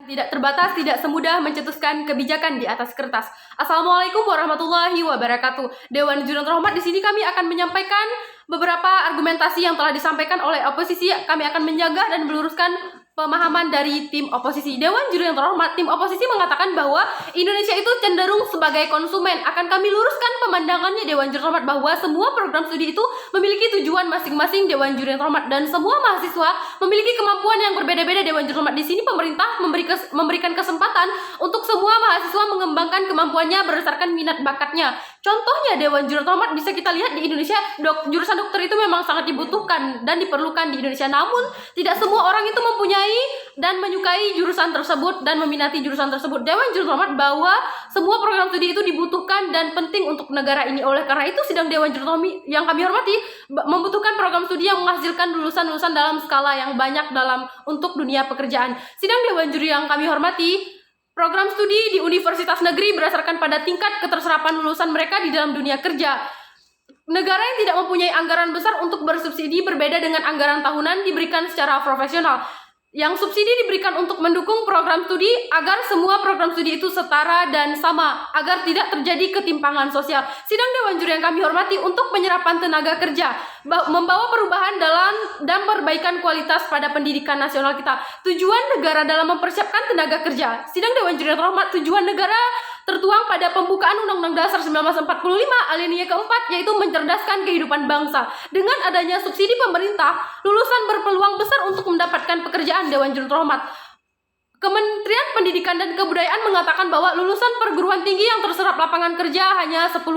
Tidak terbatas, tidak semudah mencetuskan kebijakan di atas kertas. Assalamualaikum warahmatullahi wabarakatuh. Dewan Juri yang terhormat, di sini kami akan menyampaikan beberapa argumentasi yang telah disampaikan oleh oposisi. Kami akan menjaga dan meluruskan pemahaman dari tim oposisi. Dewan Juri yang terhormat, tim oposisi mengatakan bahwa Indonesia itu cenderung sebagai konsumen. Akan kami luruskan pemandangannya Dewan Juri yang terhormat bahwa semua program studi itu memiliki tujuan masing-masing Dewan Juri yang terhormat, dan semua mahasiswa memiliki kemampuan yang berbeda-beda Dewan Juri yang terhormat. Di sini pemerintah memberikan kesempatan untuk semua mahasiswa mengembangkan kemampuannya berdasarkan minat bakatnya. Contohnya Dewan Juri yang terhormat, bisa kita lihat di Indonesia jurusan dokter itu memang sangat dibutuhkan dan diperlukan di Indonesia. Namun tidak semua orang itu mempunyai dan menyukai jurusan tersebut dan meminati jurusan tersebut. Dewan Juri yang terhormat bahwa semua program studi itu dibutuhkan dan penting untuk negara ini. Oleh karena itu sidang Dewan Juri yang kami hormati membutuhkan program studi yang menghasilkan lulusan-lulusan dalam skala yang banyak untuk dunia pekerjaan. Sidang Dewan Juri yang kami hormati, program studi di universitas negeri berdasarkan pada tingkat keterserapan lulusan mereka di dalam dunia kerja. Negara yang tidak mempunyai anggaran besar untuk bersubsidi berbeda dengan anggaran tahunan diberikan secara profesional. Yang subsidi diberikan untuk mendukung program studi agar semua program studi itu setara dan sama, agar tidak terjadi ketimpangan sosial. Sidang Dewan Juri yang kami hormati, untuk penyerapan tenaga kerja, membawa perubahan dan perbaikan kualitas pada pendidikan nasional kita. Tujuan negara dalam mempersiapkan tenaga kerja. Sidang Dewan Juri yang terhormat, tujuan negara tertuang pada pembukaan Undang-Undang Dasar 1945 alinea keempat, yaitu mencerdaskan kehidupan bangsa. Dengan adanya subsidi pemerintah, lulusan berpeluang besar untuk mendapatkan pekerjaan. Dewan Juri terhormat, Kementerian Pendidikan dan Kebudayaan mengatakan bahwa lulusan perguruan tinggi yang terserap lapangan kerja hanya 10%.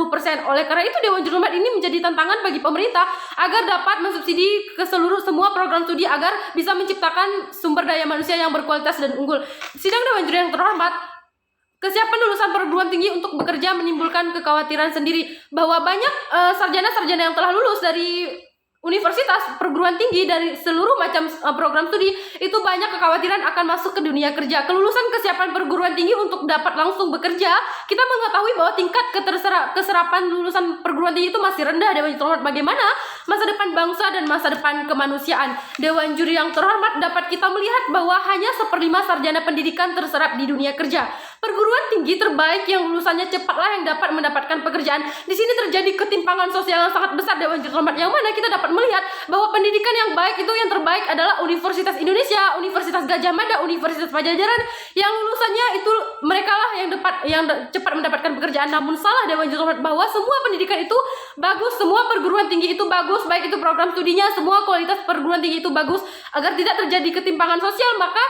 Oleh karena itu Dewan Juri terhormat, ini menjadi tantangan bagi pemerintah agar dapat mensubsidi ke semua program studi agar bisa menciptakan sumber daya manusia yang berkualitas dan unggul. Sidang Dewan Juri yang terhormat, kesiapan lulusan perguruan tinggi untuk bekerja menimbulkan kekhawatiran sendiri bahwa banyak sarjana-sarjana yang telah lulus dari universitas perguruan tinggi dari seluruh macam program studi itu banyak kekhawatiran akan masuk ke dunia kerja. Kelulusan kesiapan perguruan tinggi untuk dapat langsung bekerja, kita mengetahui bahwa tingkat keserapan lulusan perguruan tinggi itu masih rendah. Dewan Juri terhormat, bagaimana masa depan bangsa dan masa depan kemanusiaan? Dewan Juri yang terhormat, dapat kita melihat bahwa hanya 1/5 sarjana pendidikan terserap di dunia kerja. Perguruan tinggi terbaik yang lulusannya cepatlah yang dapat mendapatkan pekerjaan. Di sini terjadi ketimpangan sosial yang sangat besar Dewan Juri terhormat, yang mana kita dapat melihat bahwa pendidikan yang baik itu yang terbaik adalah Universitas Indonesia, Universitas Gadjah Mada, Universitas Pajajaran, yang lulusannya itu mereka lah yang cepat mendapatkan pekerjaan. Namun salah Dewan Juri terhormat, bahwa semua pendidikan itu bagus, semua perguruan tinggi itu bagus, baik itu program studinya, semua kualitas perguruan tinggi itu bagus. Agar tidak terjadi ketimpangan sosial, maka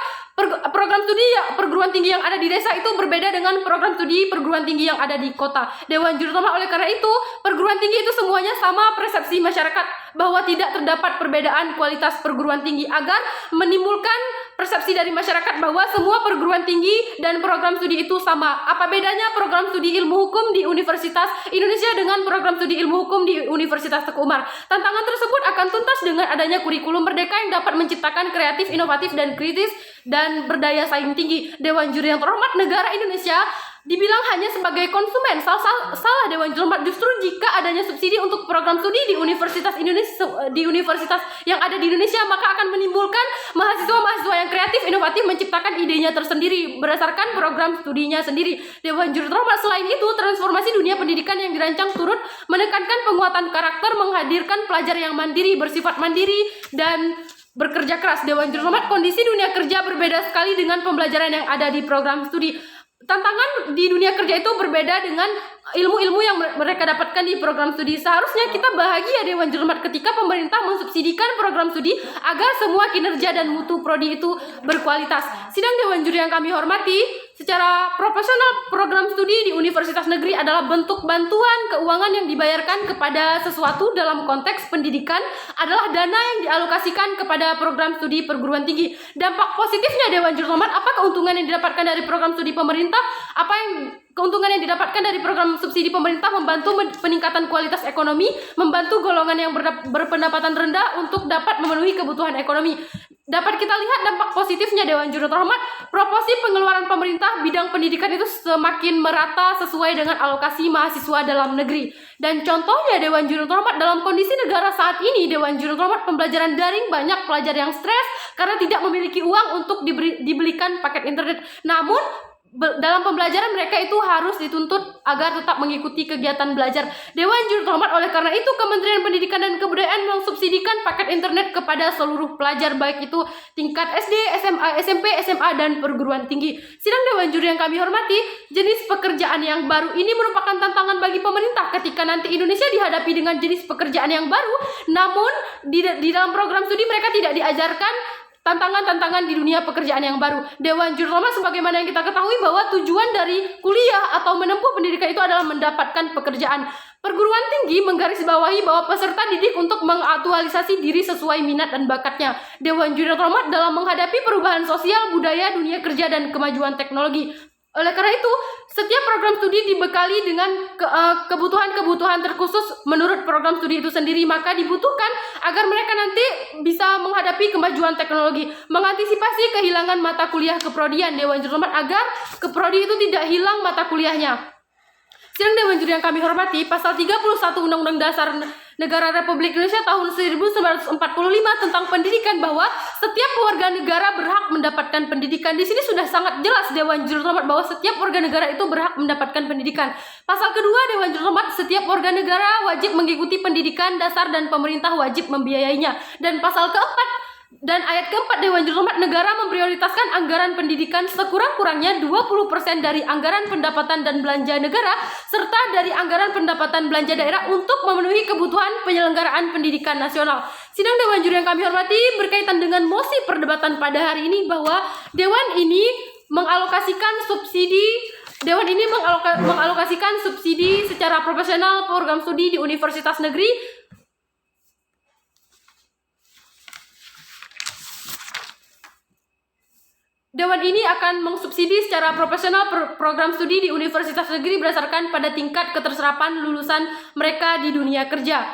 program studi perguruan tinggi yang ada di desa itu berbeda dengan program studi perguruan tinggi yang ada di kota. Dewan Juri terhormat, oleh karena itu perguruan tinggi itu semuanya sama persepsi masyarakat bahwa tidak terdapat perbedaan kualitas perguruan tinggi, agar menimbulkan persepsi dari masyarakat bahwa semua perguruan tinggi dan program studi itu sama. Apa bedanya program studi ilmu hukum di Universitas Indonesia dengan program studi ilmu hukum di Universitas Teguh Umar? Tantangan tersebut akan tuntas dengan adanya kurikulum merdeka yang dapat menciptakan kreatif, inovatif, dan kritis dan berdaya saing tinggi. Dewan Juri yang terhormat, negara Indonesia dibilang hanya sebagai konsumen. Salah Dewan Juri terhormat, justru jika adanya subsidi untuk program studi di universitas yang ada di Indonesia, maka akan menimbulkan mahasiswa-mahasiswa yang kreatif, inovatif, menciptakan idenya tersendiri berdasarkan program studinya sendiri. Dewan Juri terhormat, selain itu transformasi dunia pendidikan yang dirancang turut menekankan penguatan karakter, menghadirkan pelajar yang mandiri, bersifat mandiri, dan bekerja keras. Dewan Juri terhormat, kondisi dunia kerja berbeda sekali dengan pembelajaran yang ada di program studi. Tantangan di dunia kerja itu berbeda dengan ilmu-ilmu yang mereka dapatkan di program studi. Seharusnya kita bahagia Dewan Juri terhormat ketika pemerintah mensubsidikan program studi agar semua kinerja dan mutu prodi itu berkualitas. Sidang Dewan Juri yang kami hormati, secara profesional program studi di universitas negeri adalah bentuk bantuan keuangan yang dibayarkan kepada sesuatu. Dalam konteks pendidikan adalah dana yang dialokasikan kepada program studi perguruan tinggi. Dampak positifnya Dewan Juri terhormat, apa keuntungan yang didapatkan dari program studi pemerintah? Apa yang keuntungan yang didapatkan dari program subsidi pemerintah? Membantu peningkatan kualitas ekonomi, membantu golongan yang berpendapatan rendah untuk dapat memenuhi kebutuhan ekonomi. dapat kita lihat dampak positifnya Dewan Juri Terhormat, proporsi pengeluaran pemerintah bidang pendidikan itu semakin merata sesuai dengan alokasi mahasiswa dalam negeri. Dan contohnya Dewan Juri Terhormat, dalam kondisi negara saat ini, Dewan Juri Terhormat, pembelajaran daring banyak pelajar yang stres karena tidak memiliki uang untuk dibelikan paket internet. Namun dalam pembelajaran mereka itu harus dituntut agar tetap mengikuti kegiatan belajar. Dewan Juri Terhormat, oleh karena itu Kementerian Pendidikan dan Kebudayaan mensubsidikan paket internet kepada seluruh pelajar, baik itu tingkat SD, SMA, SMP, SMA, dan perguruan tinggi. Sidang Dewan Juri yang kami hormati, jenis pekerjaan yang baru ini merupakan tantangan bagi pemerintah ketika nanti Indonesia dihadapi dengan jenis pekerjaan yang baru. Namun di dalam program studi mereka tidak diajarkan tantangan-tantangan di dunia pekerjaan yang baru. Dewan Juri Terhormat, sebagaimana yang kita ketahui bahwa tujuan dari kuliah atau menempuh pendidikan itu adalah mendapatkan pekerjaan. Perguruan tinggi menggarisbawahi bahwa peserta didik untuk mengaktualisasi diri sesuai minat dan bakatnya. Dewan Juri Terhormat, dalam menghadapi perubahan sosial, budaya, dunia kerja, dan kemajuan teknologi. Oleh karena itu, setiap program studi dibekali dengan kebutuhan-kebutuhan terkhusus menurut program studi itu sendiri. Maka dibutuhkan agar mereka nanti bisa menghadapi kemajuan teknologi, mengantisipasi kehilangan mata kuliah keprodian Dewan Juri Terhormat agar keprodi itu tidak hilang mata kuliahnya. Sidang Dewan Juri yang kami hormati, pasal 31 Undang-Undang Dasar Negara Republik Indonesia tahun 1945 tentang pendidikan, bahwa setiap warga negara berhak mendapatkan pendidikan. Di sini sudah sangat jelas Dewan Juri Terhormat bahwa setiap warga negara itu berhak mendapatkan pendidikan. Pasal kedua Dewan Juri Terhormat, setiap warga negara wajib mengikuti pendidikan dasar dan pemerintah wajib membiayainya. Dan pasal keempat dan ayat keempat Dewan Juri Terhormat, negara memprioritaskan anggaran pendidikan sekurang-kurangnya 20% dari anggaran pendapatan dan belanja negara serta dari anggaran pendapatan belanja daerah untuk memenuhi kebutuhan penyelenggaraan pendidikan nasional. Sidang Dewan Juri yang kami hormati, berkaitan dengan mosi perdebatan pada hari ini, bahwa Dewan ini mengalokasikan subsidi secara profesional program studi di universitas negeri. Dewan ini akan mensubsidi secara profesional program studi di universitas negeri berdasarkan pada tingkat keterserapan lulusan mereka di dunia kerja.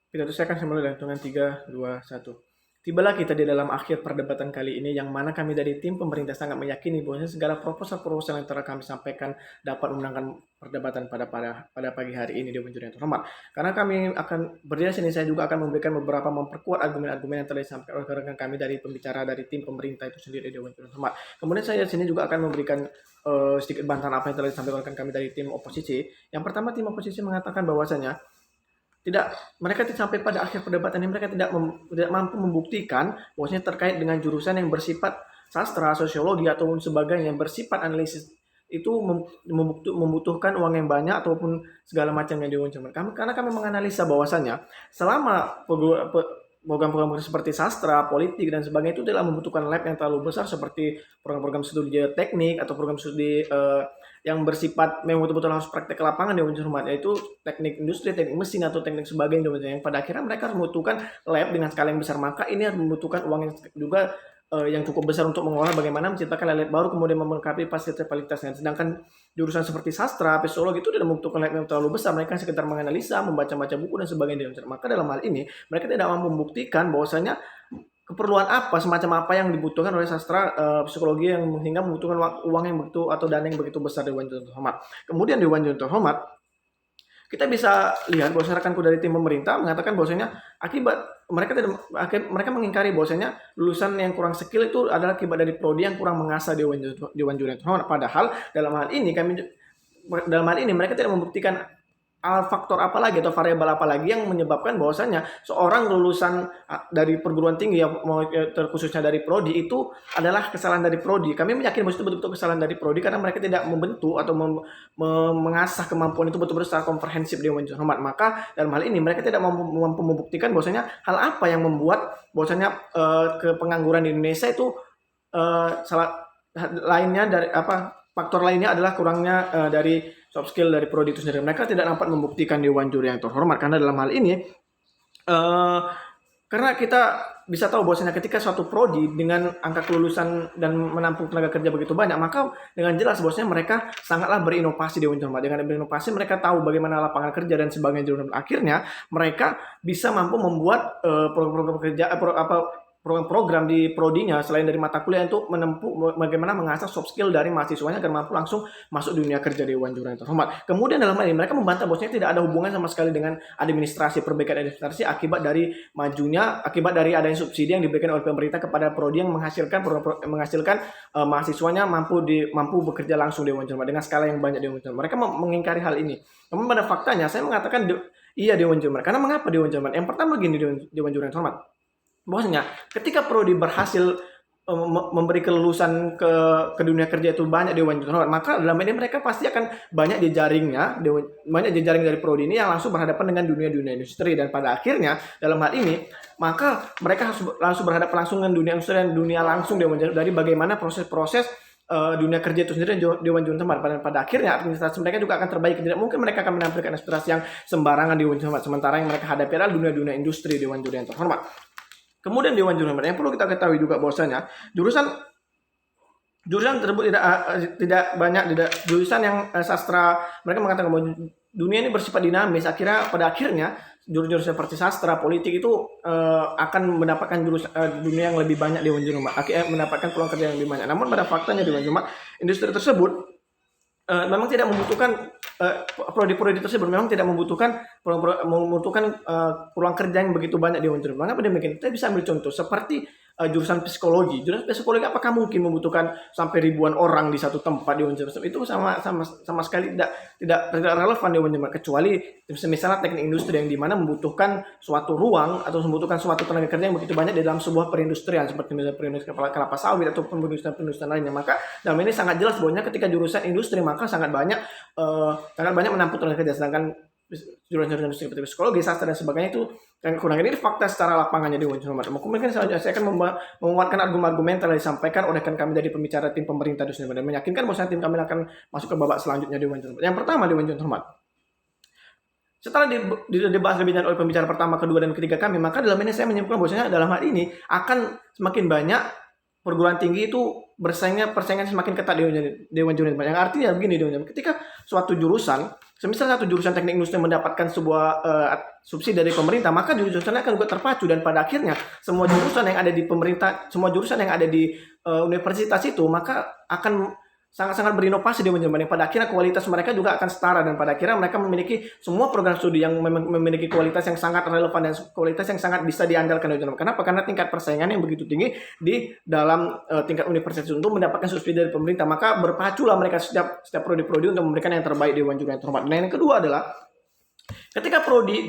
Pidato saya akan dimulai dengan 3, 2, 1. Tibalah kita di dalam akhir perdebatan kali ini, yang mana kami dari tim pemerintah sangat meyakini bahwa segala proposal-proposal yang telah kami sampaikan dapat memenangkan perdebatan pada pagi hari ini Dewan Juri yang terhormat. Karena kami akan berdiri sini, saya juga akan memberikan beberapa memperkuat argumen-argumen yang telah disampaikan oleh rekan kami dari pembicara dari tim pemerintah itu sendiri Dewan Juri yang terhormat. Kemudian saya di sini juga akan memberikan sedikit bantahan apa yang telah disampaikan oleh kami dari tim oposisi. Yang pertama, tim oposisi mengatakan bahwasanya mereka sampai pada akhir perdebatan ini mereka tidak mampu membuktikan bahwasanya terkait dengan jurusan yang bersifat sastra, sosiologi ataupun sebagainya yang bersifat analisis itu membutuhkan uang yang banyak ataupun segala macamnya Dewan Juri. Karena kami menganalisa bahwasanya selama program-program seperti sastra, politik dan sebagainya itu tidak membutuhkan lab yang terlalu besar seperti program-program studi teknik atau program studi yang bersifat memang betul-betul harus praktek ke lapangan Dewan Juri, yaitu teknik industri, teknik mesin atau teknik sebagainya yang pada akhirnya mereka harus membutuhkan lab dengan skala yang besar. Maka ini harus membutuhkan uang yang juga yang cukup besar untuk mengolah bagaimana menciptakan lab baru kemudian melengkapi fasilitasnya. Sedangkan jurusan seperti sastra, psikologi itu tidak membutuhkan lab yang terlalu besar, mereka sekedar menganalisa, membaca-baca buku dan sebagainya. Maka dalam hal ini mereka tidak mampu membuktikan bahwasanya keperluan apa, semacam apa yang dibutuhkan oleh sastra psikologi yang hingga membutuhkan uang yang begitu atau dana yang begitu besar Dewan Juri terhormat. Kemudian Dewan Juri terhormat, kita bisa lihat bahwa rekanku dari tim pemerintah mengatakan bahwasanya mereka mengingkari bahwasanya lulusan yang kurang skill itu adalah akibat dari prodi yang kurang mengasah Dewan Juri terhormat. Padahal dalam hal ini mereka tidak membuktikan faktor apa lagi atau variabel apa lagi yang menyebabkan bahwasanya seorang lulusan dari perguruan tinggi yang terkhususnya dari prodi itu adalah kesalahan dari prodi. Kami meyakini bahwa itu betul-betul kesalahan dari prodi karena mereka tidak membentuk atau mengasah kemampuan itu betul-betul secara komprehensif Dewan Juri terhormat. Maka dalam hal ini mereka tidak mampu membuktikan bahwasanya hal apa yang membuat bahwasanya pengangguran di Indonesia itu faktor lainnya adalah kurangnya dari soft skill dari prodi itu sendiri. Mereka tidak dapat membuktikan Dewan Juri yang terhormat karena dalam hal ini karena kita bisa tahu bahwasanya ketika suatu prodi dengan angka kelulusan dan menampung tenaga kerja begitu banyak, maka dengan jelas bahwasanya mereka sangatlah berinovasi Dewan Cermat. Dengan berinovasi mereka tahu bagaimana lapangan kerja dan sebagainya. Akhirnya mereka bisa mampu membuat program-program kerja program-program di prodinya selain dari mata kuliah untuk menempuh bagaimana mengasah soft skill dari mahasiswanya agar mampu langsung masuk dunia kerja Dewan Juru yang terhormat. Kemudian dalam hal ini mereka membantah bahwasanya tidak ada hubungan sama sekali dengan administrasi, perbaikan administrasi akibat dari adanya subsidi yang diberikan oleh pemerintah kepada prodi yang menghasilkan mahasiswanya mampu bekerja langsung Dewan Juru dengan skala yang banyak Dewan Juru. Mereka mengingkari hal ini. Namun pada faktanya saya mengatakan iya Dewan Juru. Karena mengapa Dewan Juru? Yang pertama gini Dewan Juru yang terhormat. Bahwasanya ketika prodi berhasil memberi kelulusan ke dunia kerja itu banyak Dewan Juru, maka dalam ini mereka pasti akan banyak jejaring dari prodi ini yang langsung berhadapan dengan dunia industri, dan pada akhirnya dalam hal ini maka mereka harus langsung berhadapan langsung dengan dunia industri dan dunia langsung Dewan Juru dari bagaimana proses-proses dunia kerja itu sendiri Dewan Juru Tempat. Pada akhirnya administrasi mereka juga akan terbaik. Tidak mungkin mereka akan menampilkan administrasi yang sembarangan Dewan Juru Tempat, sementara yang mereka hadapi adalah dunia industri Dewan Juru yang terhormat. Kemudian Dewan Juru yang perlu kita ketahui juga bahwasanya jurusan tersebut tidak banyak jurusan yang sastra. Mereka mengatakan bahwa dunia ini bersifat dinamis. Pada akhirnya jurusan seperti sastra, politik itu akan mendapatkan dunia yang lebih banyak Dewan Juru, mendapatkan peluang kerja yang lebih banyak. Namun pada faktanya Dewan Juru, industri tersebut memang tidak membutuhkan prodi-prodi tersebut memang tidak membutuhkan peluang kerja yang begitu banyak di Dewan. Mengapa demikian? Kita bisa ambil contoh seperti jurusan psikologi. Jurusan psikologi apakah mungkin membutuhkan sampai ribuan orang di satu tempat di Dewan? Itu sama sekali tidak relevan di Dewan, kecuali misalnya teknik industri yang dimana membutuhkan suatu ruang atau membutuhkan suatu tenaga kerja yang begitu banyak di dalam sebuah perindustrian seperti misalnya perindustrian kelapa sawit atau perindustrian lainnya. Maka dalam ini sangat jelas bahwa ketika jurusan industri maka sangat banyak menampung tenaga kerja, sedangkan jurusan seperti psikologi, sastra dan sebagainya itu kan kurang. Ini fakta secara lapangannya Dewan Juru. Mungkin saya akan menguatkan argumen-argumen yang telah disampaikan oleh kami dari pembicara tim pemerintah dan meyakinkan bahwa tim kami akan masuk ke babak selanjutnya Dewan Juru. Yang pertama Dewan Juru Hormat. Setelah dibahas lebih lanjut oleh pembicara pertama, kedua dan ketiga kami, maka dalam ini saya menyimpulkan bahwasanya dalam hal ini akan semakin banyak perguruan tinggi itu persaingan semakin ketat Dewan Juru. Yang artinya begini Dewan Juru, ketika suatu jurusan, semisal satu jurusan teknik industri mendapatkan sebuah subsidi dari pemerintah, maka jurusannya akan juga terpacu, dan pada akhirnya semua jurusan yang ada di pemerintah, semua jurusan yang ada di universitas itu maka akan sangat-sangat berinovasi Dewan Juru. Pada akhirnya kualitas mereka juga akan setara, dan pada akhirnya mereka memiliki semua program studi yang memiliki kualitas yang sangat relevan dan kualitas yang sangat bisa diandalkan Dewan Juru. Kenapa? Karena tingkat persaingan yang begitu tinggi di dalam tingkat universitas untuk mendapatkan subsidi dari pemerintah, maka berpaculah mereka setiap prodi-prodi untuk memberikan yang terbaik Dewan Juru yang terhormat. Dan yang kedua adalah ketika prodi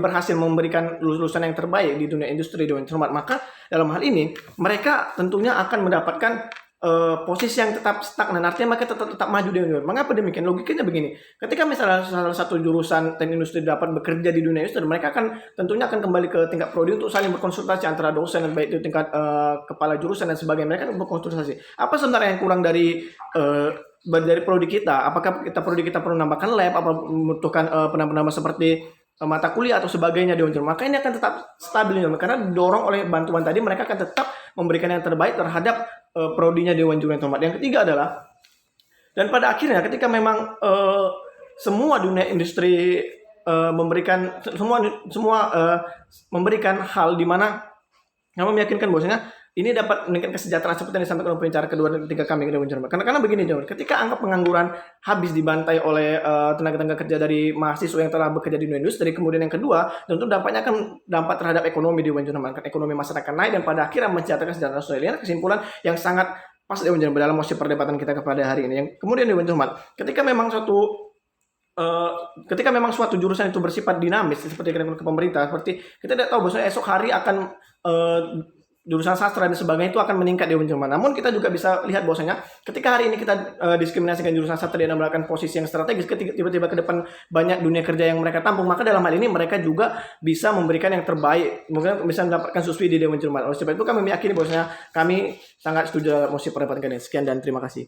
berhasil memberikan lulusan yang terbaik di dunia industri Dewan Cermat, maka dalam hal ini mereka tentunya akan mendapatkan posisi yang tetap stagnan, artinya mereka tetap maju Dewan Cermat. Mengapa demikian? Logikanya begini, ketika misalnya salah satu jurusan teknik industri dapat bekerja di dunia industri, mereka tentunya akan kembali ke tingkat prodi untuk saling berkonsultasi antara dosen, baik itu tingkat kepala jurusan dan sebagainya. Mereka berkonsultasi apa sebenarnya yang kurang dari prodi kita, apakah prodi kita perlu menambahkan lab, apa membutuhkan penambah seperti mata kuliah atau sebagainya Dewan Cermat. Maka ini akan tetap stabil karena didorong oleh bantuan tadi, mereka akan tetap memberikan yang terbaik terhadap prodinya Dewan Cermat. Yang ketiga adalah, dan pada akhirnya ketika memang semua dunia industri memberikan hal di mana kami meyakinkan bahwasanya ini dapat meningkatkan kesejahteraan seperti yang disampaikan oleh pembicara kedua dan ketiga kami Dewan Cermat. Karena begini Dewan, ketika angka pengangguran habis dibantai oleh tenaga kerja dari mahasiswa yang telah bekerja di dunia industri, kemudian yang kedua tentu dampaknya akan dampak terhadap ekonomi Dewan Cermat. Ekonomi masyarakat naik dan pada akhirnya mensejahterakan kesejahteraan sosial. Ini kesimpulan yang sangat pas Dewan Cermat dalam mosi perdebatan kita kepada hari ini. Yang kemudian Dewan Cermat, ketika memang suatu jurusan itu bersifat dinamis seperti ke pemerintah, seperti kita tidak tahu bahwa esok hari akan jurusan sastra dan sebagainya itu akan meningkat Dewan Cermat. Namun kita juga bisa lihat bahwasanya ketika hari ini kita diskriminasikan jurusan sastra dan melakukan posisi yang strategis, ketika tiba-tiba ke depan banyak dunia kerja yang mereka tampung, maka dalam hal ini mereka juga bisa memberikan yang terbaik, mungkin bisa mendapatkan subsidi di Dewan Cermat. Oleh sebab itu kami meyakini bahwasanya kami sangat setuju mosi perdebatan ini. Sekian dan terima kasih.